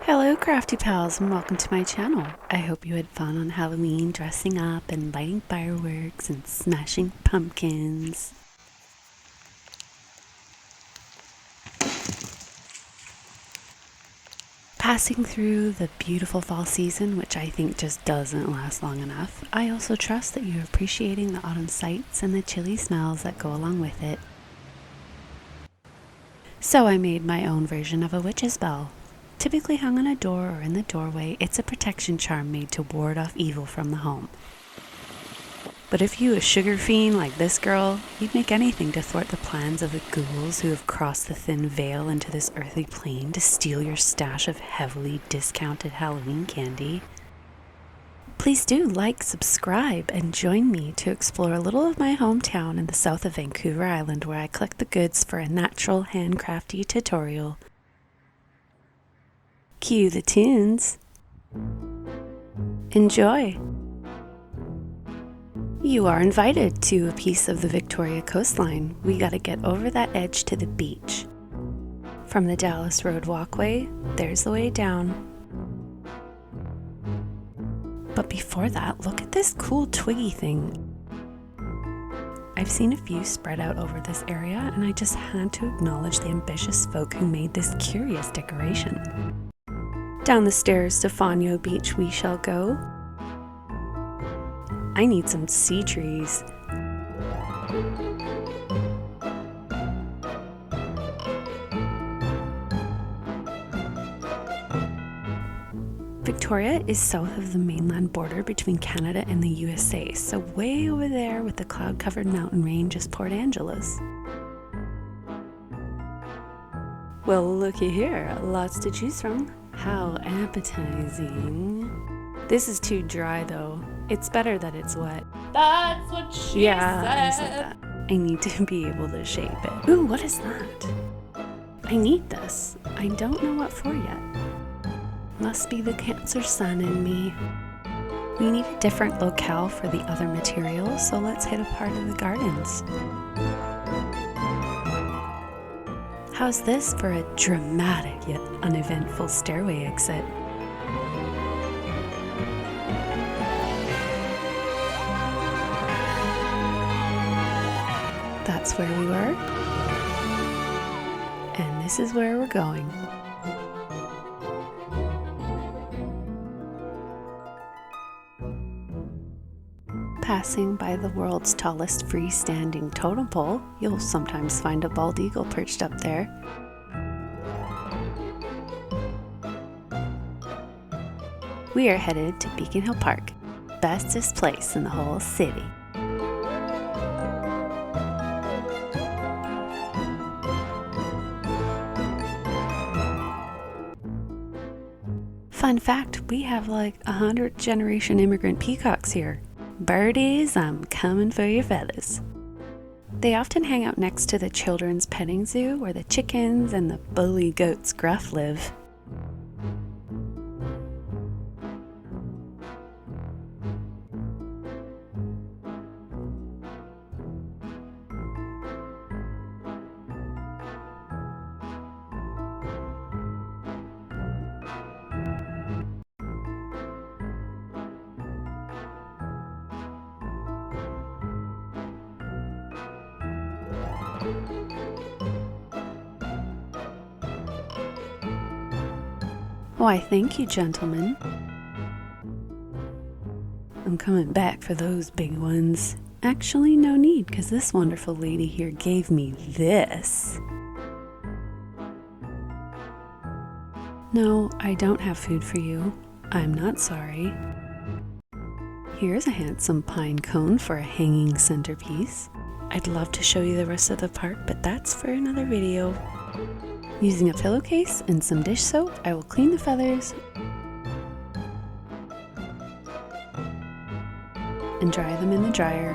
Hello crafty pals and welcome to my channel. I hope you had fun on Halloween dressing up and lighting fireworks and smashing pumpkins. Passing through the beautiful fall season, which I think just doesn't last long enough, I also trust that you're appreciating the autumn sights and the chilly smells that go along with it. So I made my own version of a witch's bell. Typically hung on a door or in the doorway, it's a protection charm made to ward off evil from the home. But if you a sugar fiend like this girl, you'd make anything to thwart the plans of the ghouls who have crossed the thin veil into this earthly plane to steal your stash of heavily discounted Halloween candy. Please do like, subscribe, and join me to explore a little of my hometown in the south of Vancouver Island, where I collect the goods for a natural handcrafty tutorial. Cue the tunes. Enjoy. You are invited to a piece of the Victoria coastline. We gotta get over that edge to the beach. From the Dallas Road walkway, there's the way down. But before that, look at this cool twiggy thing. I've seen a few spread out over this area, and I just had to acknowledge the ambitious folk who made this curious decoration. Down the stairs to Fanyo Beach we shall go. I need some sea trees. Victoria is south of the mainland border between Canada and the USA, so way over there with the cloud-covered mountain range is Port Angeles. Well, looky here, lots to choose from. How appetizing. This is too dry though. It's better that it's wet. That's what she said. I said that. I need to be able to shape it. Ooh, what is that? I need this. I don't know what for yet. Must be the Cancer sun in me. We need a different locale for the other materials, so let's hit a part of the gardens. How's this for a dramatic yet uneventful stairway exit? That's where we were. And this is where we're going. Passing by the world's tallest freestanding totem pole, you'll sometimes find a bald eagle perched up there. We are headed to Beacon Hill Park, bestest place in the whole city. Fun fact, we have like 100-generation immigrant peacocks here. Birdies, I'm coming for your feathers. They often hang out next to the children's petting zoo where the chickens and the bully goats gruff live. Why, thank you, gentlemen. I'm coming back for those big ones. Actually, no need, because this wonderful lady here gave me this. No, I don't have food for you. I'm not sorry. Here's a handsome pine cone for a hanging centerpiece. I'd love to show you the rest of the park, but that's for another video. Using a pillowcase and some dish soap, I will clean the feathers and dry them in the dryer.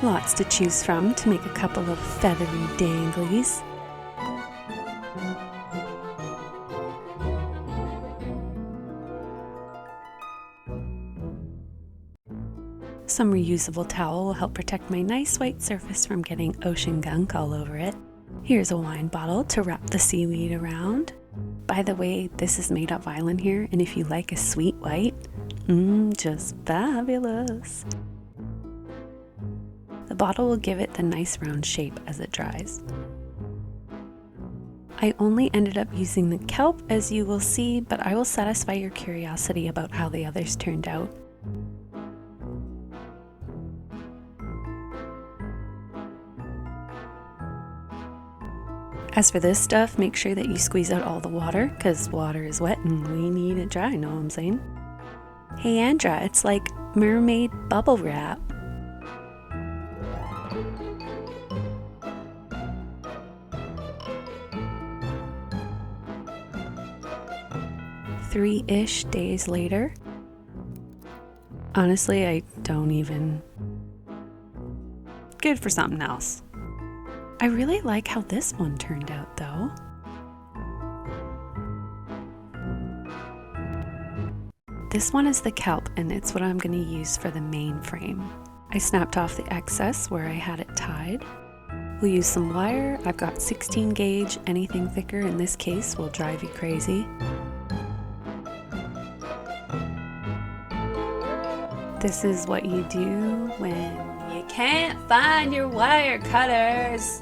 Lots to choose from to make a couple of feathery danglies. some reusable towel will help protect my nice white surface from getting ocean gunk all over it. Here's a wine bottle to wrap the seaweed around. By the way, this is made up island here, and if you like a sweet white, just fabulous. The bottle will give it the nice round shape as it dries. I only ended up using the kelp, as you will see, but I will satisfy your curiosity about how the others turned out. As for this stuff, make sure that you squeeze out all the water, because water is wet and we need it dry, know what I'm saying? Hey Andra, it's like mermaid bubble wrap. Three-ish days later. Honestly, I don't even. Good for something else. I really like how this one turned out though. This one is the kelp, and it's what I'm going to use for the main frame. I snapped off the excess where I had it tied. We'll use some wire. I've got 16 gauge. Anything thicker in this case will drive you crazy. This is what you do when you can't find your wire cutters.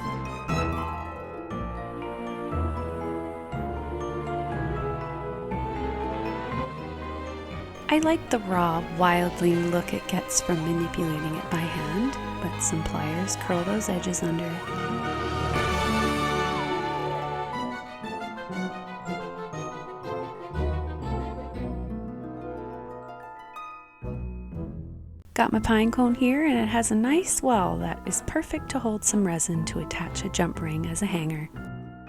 I like the raw, wildly look it gets from manipulating it by hand, but some pliers curl those edges under. Got my pine cone here, and it has a nice well that is perfect to hold some resin to attach a jump ring as a hanger.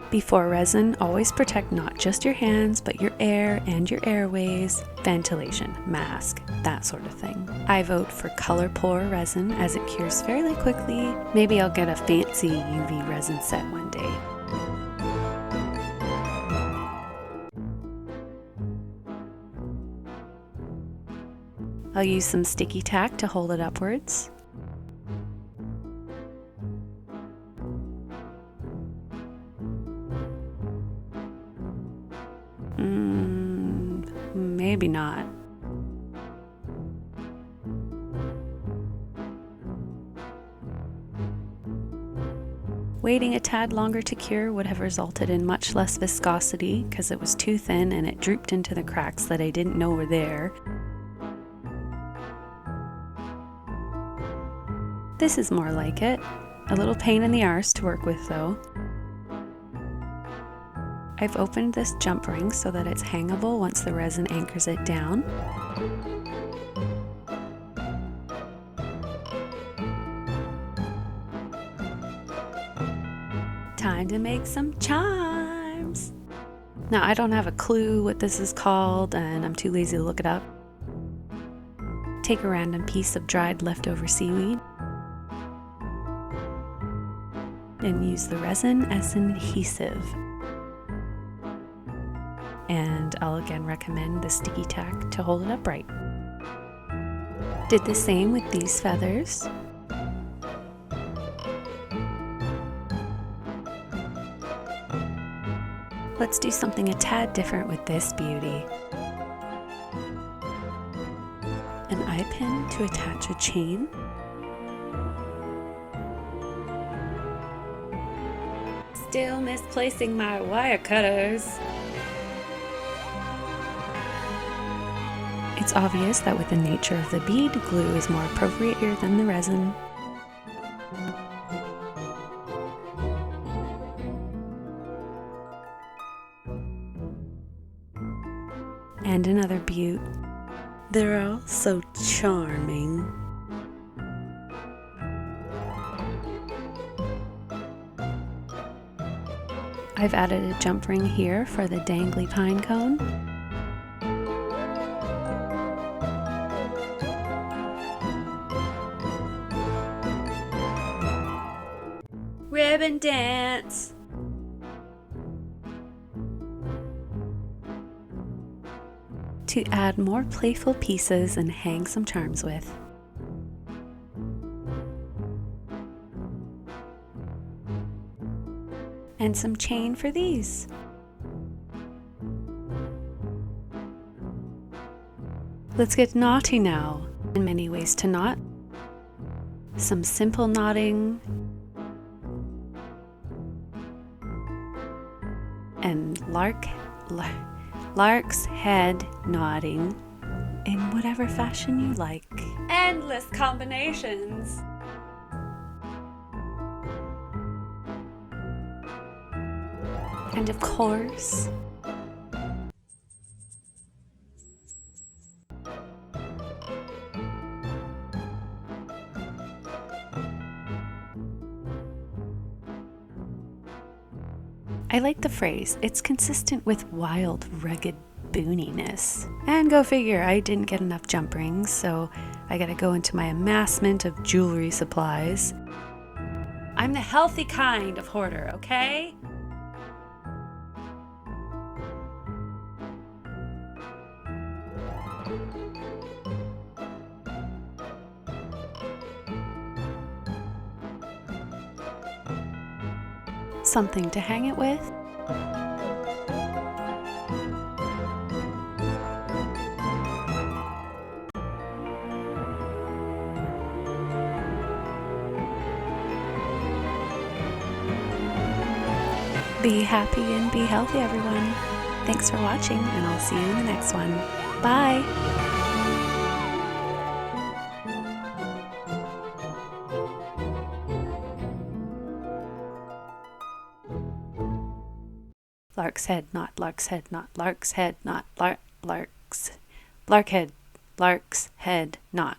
Before resin, always protect not just your hands, but your air and your airways, ventilation, mask, that sort of thing. I vote for color pour resin as it cures fairly quickly. Maybe I'll get a fancy UV resin set one day. I'll use some sticky tack to hold it upwards. Maybe not. Waiting a tad longer to cure would have resulted in much less viscosity because it was too thin and it drooped into the cracks that I didn't know were there. This is more like it. A little pain in the arse to work with though. I've opened this jump ring so that it's hangable once the resin anchors it down. Time to make some charms! Now I don't have a clue what this is called and I'm too lazy to look it up. Take a random piece of dried leftover seaweed and use the resin as an adhesive. And I'll again recommend the sticky tack to hold it upright. Did the same with these feathers. Let's do something a tad different with this beauty. An eye pin to attach a chain. Still misplacing my wire cutters. It's obvious that with the nature of the bead, glue is more appropriate here than the resin. And another beaut. They're all so charming. I've added a jump ring here for the dangly pine cone. Ribbon dance! To add more playful pieces and hang some charms with. and some chain for these. Let's get naughty now. And many ways to knot. Some simple knotting and lark's head knotting in whatever fashion you like. Endless combinations. And of course, I like the phrase. It's consistent with wild, rugged booniness. And go figure, I didn't get enough jump rings, so I gotta go into my amassment of jewelry supplies. I'm the healthy kind of hoarder, okay? Something to hang it with. Be happy and be healthy, everyone. Thanks for watching, and I'll see you in the next one. Bye! Lark's head, not lark's head, not lark's head, not lark's head, not.